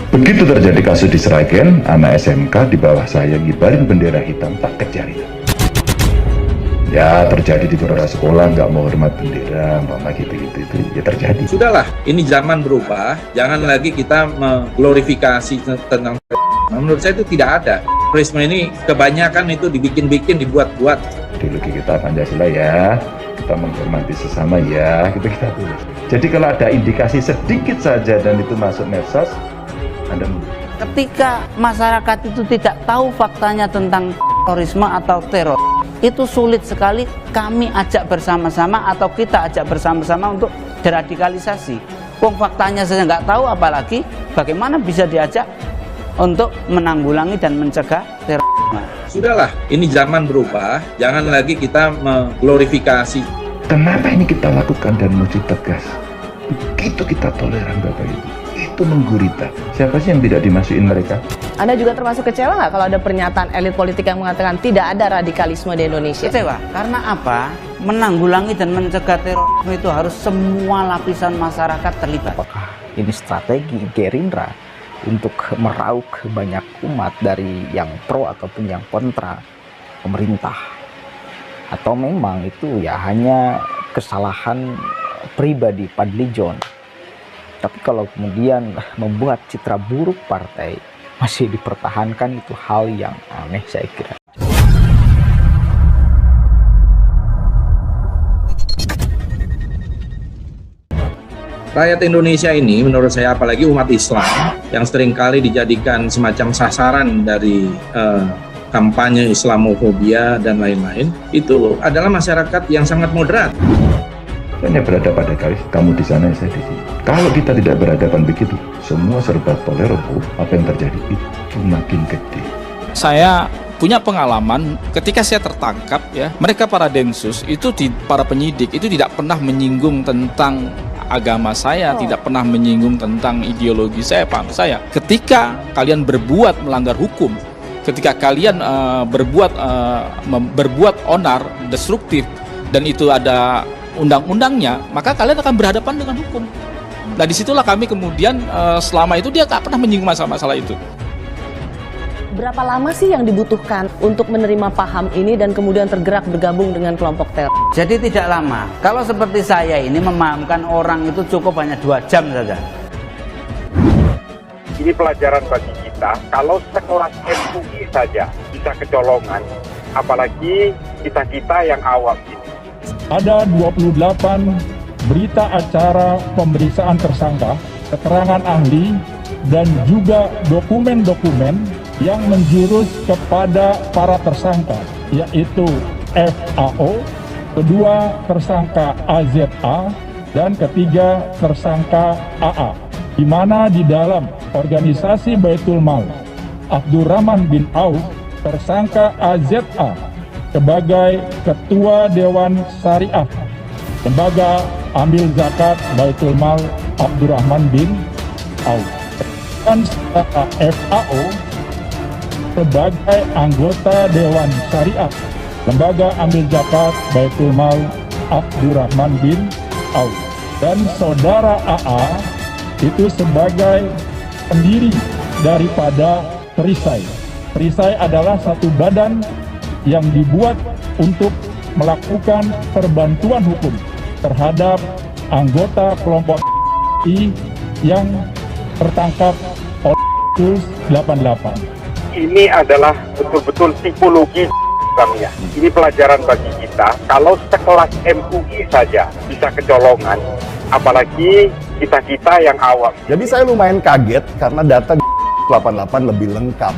Begitu terjadi kasus di Sragen, anak SMK di bawah saya ngibarin bendera hitam tak kejar itu. Ya terjadi di beberapa sekolah nggak mau hormat bendera, mama gitu-gitu itu ya terjadi. Sudahlah, ini zaman berubah, jangan lagi kita mengglorifikasi tentang menurut saya itu tidak ada. Terorisme ini kebanyakan itu dibikin-bikin, dibuat-buat. Ideologi kita Pancasila ya, kita menghormati sesama ya, gitu kita tulis. Jadi kalau ada indikasi sedikit saja dan itu masuk medsos, Anda ketika masyarakat itu tidak tahu faktanya tentang terorisme atau teror, itu sulit sekali kami ajak bersama-sama atau kita ajak bersama-sama untuk deradikalisasi. Wong faktanya saja nggak tahu, apalagi bagaimana bisa diajak untuk menanggulangi dan mencegah terorisme. Sudahlah, ini zaman berubah, jangan lagi kita mengglorifikasi. Kenapa ini kita lakukan dan mesti tegas? Begitu kita toleran Bapak Ibu, itu menggurita. Siapa sih yang tidak dimasukin mereka? Anda juga termasuk kecewa nggak kalau ada pernyataan elit politik yang mengatakan tidak ada radikalisme di Indonesia? Kecewa, karena apa? Menanggulangi dan mencegah terorisme itu harus semua lapisan masyarakat terlibat. Apakah ini strategi Gerindra untuk meraup banyak umat dari yang pro ataupun yang kontra pemerintah? Atau memang itu ya hanya kesalahan pribadi Fadlizon? Tapi kalau kemudian membuat citra buruk partai masih dipertahankan, itu hal yang aneh saya kira. Rakyat Indonesia ini menurut saya, apalagi umat Islam yang seringkali dijadikan semacam sasaran dari kampanye Islamofobia dan lain-lain, itu adalah masyarakat yang sangat moderat. Hanya berada pada garis, kamu di sana, saya di sini. Kalau kita tidak berhadapan begitu, semua serba tolerable, apa yang terjadi itu makin gede. Saya punya pengalaman ketika saya tertangkap ya, mereka para densus itu, para penyidik itu tidak pernah menyinggung tentang agama saya, tidak pernah menyinggung tentang ideologi saya, paham saya. Ketika kalian berbuat melanggar hukum, ketika kalian berbuat onar, destruktif, dan itu ada undang-undangnya, maka kalian akan berhadapan dengan hukum. Nah disitulah kami kemudian selama itu dia tak pernah menyinggung masalah-masalah itu. Berapa lama sih yang dibutuhkan untuk menerima paham ini dan kemudian tergerak bergabung dengan kelompok teror? Jadi tidak lama. Kalau seperti saya ini memahamkan orang itu cukup hanya 2 jam saja. Ini pelajaran bagi kita, kalau sekelas MUI saja bisa kecolongan, apalagi kita-kita yang awam ini. Ada 28 berita acara pemeriksaan tersangka, keterangan ahli, dan juga dokumen-dokumen yang menjurus kepada para tersangka, yaitu FAO, kedua tersangka AZA, dan ketiga tersangka AA, di mana di dalam organisasi Baitul Mal Abdurrahman bin Auf, tersangka AZA sebagai Ketua Dewan Syariah Lembaga Ambil Zakat Baitul Mal Abdurrahman bin Auf, dan FAO sebagai anggota Dewan Syariah Lembaga Ambil Zakat Baitul Mal Abdurrahman bin Auf, dan saudara AA itu sebagai pendiri daripada Perisai. Perisai adalah satu badan yang dibuat untuk melakukan perbantuan hukum terhadap anggota kelompok I yang tertangkap oleh 88. Ini adalah betul-betul tipologi Islamiyah. Ini pelajaran bagi kita, kalau sekelas MUI saja bisa kecolongan, apalagi kita-kita yang awam. Jadi saya lumayan kaget karena data 88 lebih lengkap.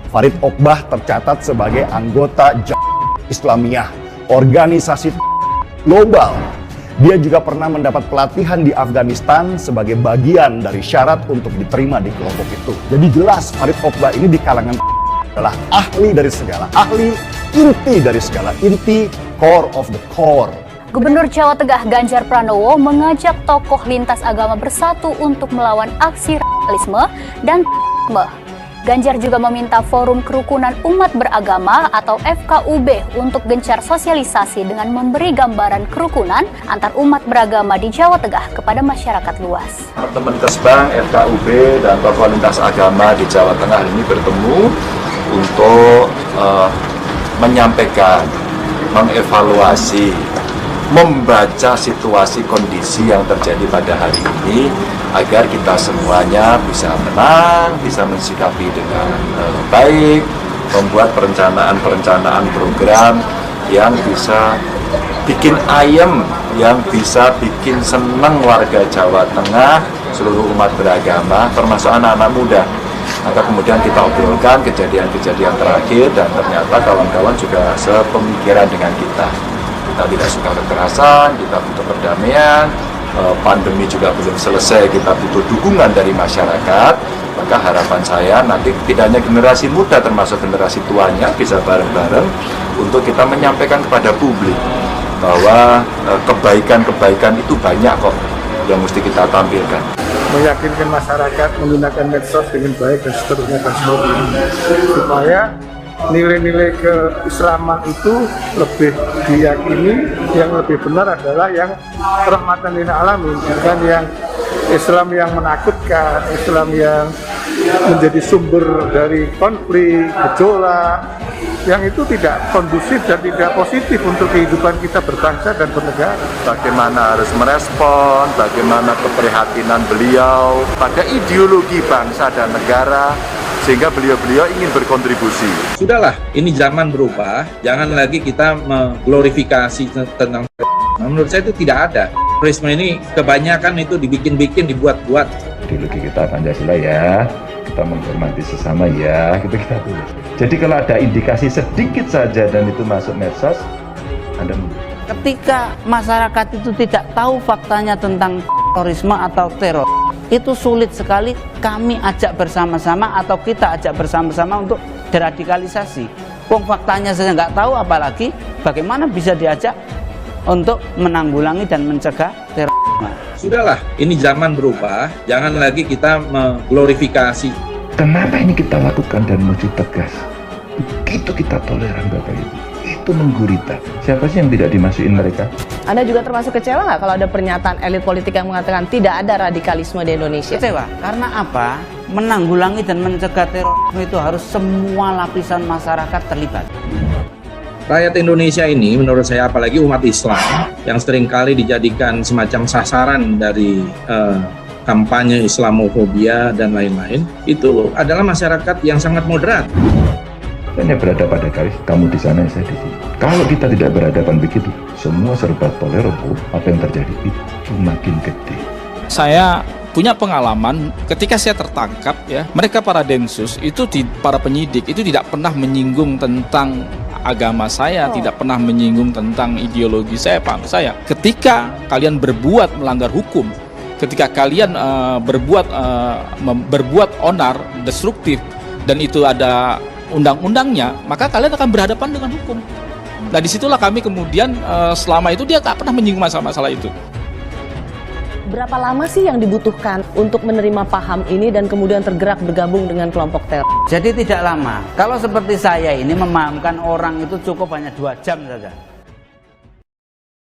Farid Okbah tercatat sebagai anggota Islamiyah, organisasi global. Dia juga pernah mendapat pelatihan di Afghanistan sebagai bagian dari syarat untuk diterima di kelompok itu. Jadi jelas Farid Okbah ini di kalangan adalah ahli dari segala ahli, inti dari segala inti, core of the core. Gubernur Jawa Tengah Ganjar Pranowo mengajak tokoh lintas agama bersatu untuk melawan aksi radikalisme dan terorisme. Ganjar juga meminta Forum Kerukunan Umat Beragama atau FKUB untuk gencar sosialisasi dengan memberi gambaran kerukunan antar umat beragama di Jawa Tengah kepada masyarakat luas. Teman-teman Kesbang, FKUB, dan tokoh lintas agama di Jawa Tengah ini bertemu untuk menyampaikan, mengevaluasi, membaca situasi kondisi yang terjadi pada hari ini agar kita semuanya bisa tenang, bisa mensikapi dengan baik, membuat perencanaan program yang bisa bikin ayem, yang bisa bikin senang warga Jawa Tengah, seluruh umat beragama, termasuk anak-anak muda. Maka kemudian kita obrolkan kejadian-kejadian terakhir dan ternyata kawan-kawan juga sepemikiran dengan kita. Kita tidak suka kekerasan, kita butuh perdamaian, pandemi juga belum selesai, kita butuh dukungan dari masyarakat. Maka harapan saya nanti tidak hanya generasi muda termasuk generasi tuanya bisa bareng-bareng untuk kita menyampaikan kepada publik bahwa kebaikan-kebaikan itu banyak kok yang mesti kita tampilkan. Meyakinkan masyarakat menggunakan medsos dengan baik dan seterusnya supaya nilai-nilai keislaman itu lebih diyakini, yang lebih benar adalah yang rahmatan lil alamin, bukan yang Islam yang menakutkan, Islam yang menjadi sumber dari konflik, gejolak, yang itu tidak kondusif dan tidak positif untuk kehidupan kita berbangsa dan bernegara. Bagaimana harus merespon, bagaimana keprihatinan beliau pada ideologi bangsa dan negara, sehingga beliau-beliau ingin berkontribusi. Sudahlah, ini zaman berubah, jangan lagi kita mengglorifikasi tentang menurut saya itu tidak ada. Terorisme ini kebanyakan itu dibikin-bikin, dibuat-buat. Ideologi kita Pancasila ya, kita menghormati sesama ya, kita tulis. Jadi kalau ada indikasi sedikit saja dan itu masuk medsos, Anda mundur. Ketika masyarakat itu tidak tahu faktanya tentang terorisme atau teror, itu sulit sekali kami ajak bersama-sama atau kita ajak bersama-sama untuk deradikalisasi. Wong faktanya saja nggak tahu, apalagi bagaimana bisa diajak untuk menanggulangi dan mencegah terorisme. Sudahlah, ini zaman berubah, jangan lagi kita mengglorifikasi. Kenapa ini kita lakukan dan mesti tegas? Begitu kita toleran Bapak Ibu, itu menggurita. Siapa sih yang tidak dimasukin mereka? Anda juga termasuk kecewa nggak kalau ada pernyataan elit politik yang mengatakan tidak ada radikalisme di Indonesia? Kecewa, karena apa? Menanggulangi dan mencegah terorisme itu harus semua lapisan masyarakat terlibat. Rakyat Indonesia ini menurut saya, apalagi umat Islam yang seringkali dijadikan semacam sasaran dari kampanye Islamofobia dan lain-lain, itu adalah masyarakat yang sangat moderat. Hanya berada pada garis, kamu di sana, saya di sini. Kalau kita tidak berhadapan begitu, semua serba tolerable, apa yang terjadi itu makin gede. Saya punya pengalaman ketika saya tertangkap ya, mereka para densus itu para penyidik itu tidak pernah menyinggung tentang agama saya, tidak pernah menyinggung tentang ideologi saya, paham saya. Ketika kalian berbuat melanggar hukum, ketika kalian berbuat onar, destruktif, dan itu ada undang-undangnya, maka kalian akan berhadapan dengan hukum. Nah, disitulah kami kemudian selama itu dia tak pernah menyinggung masalah-masalah itu. Berapa lama sih yang dibutuhkan untuk menerima paham ini dan kemudian tergerak bergabung dengan kelompok teror? Jadi tidak lama. Kalau seperti saya ini memahamkan orang itu cukup hanya 2 jam saja.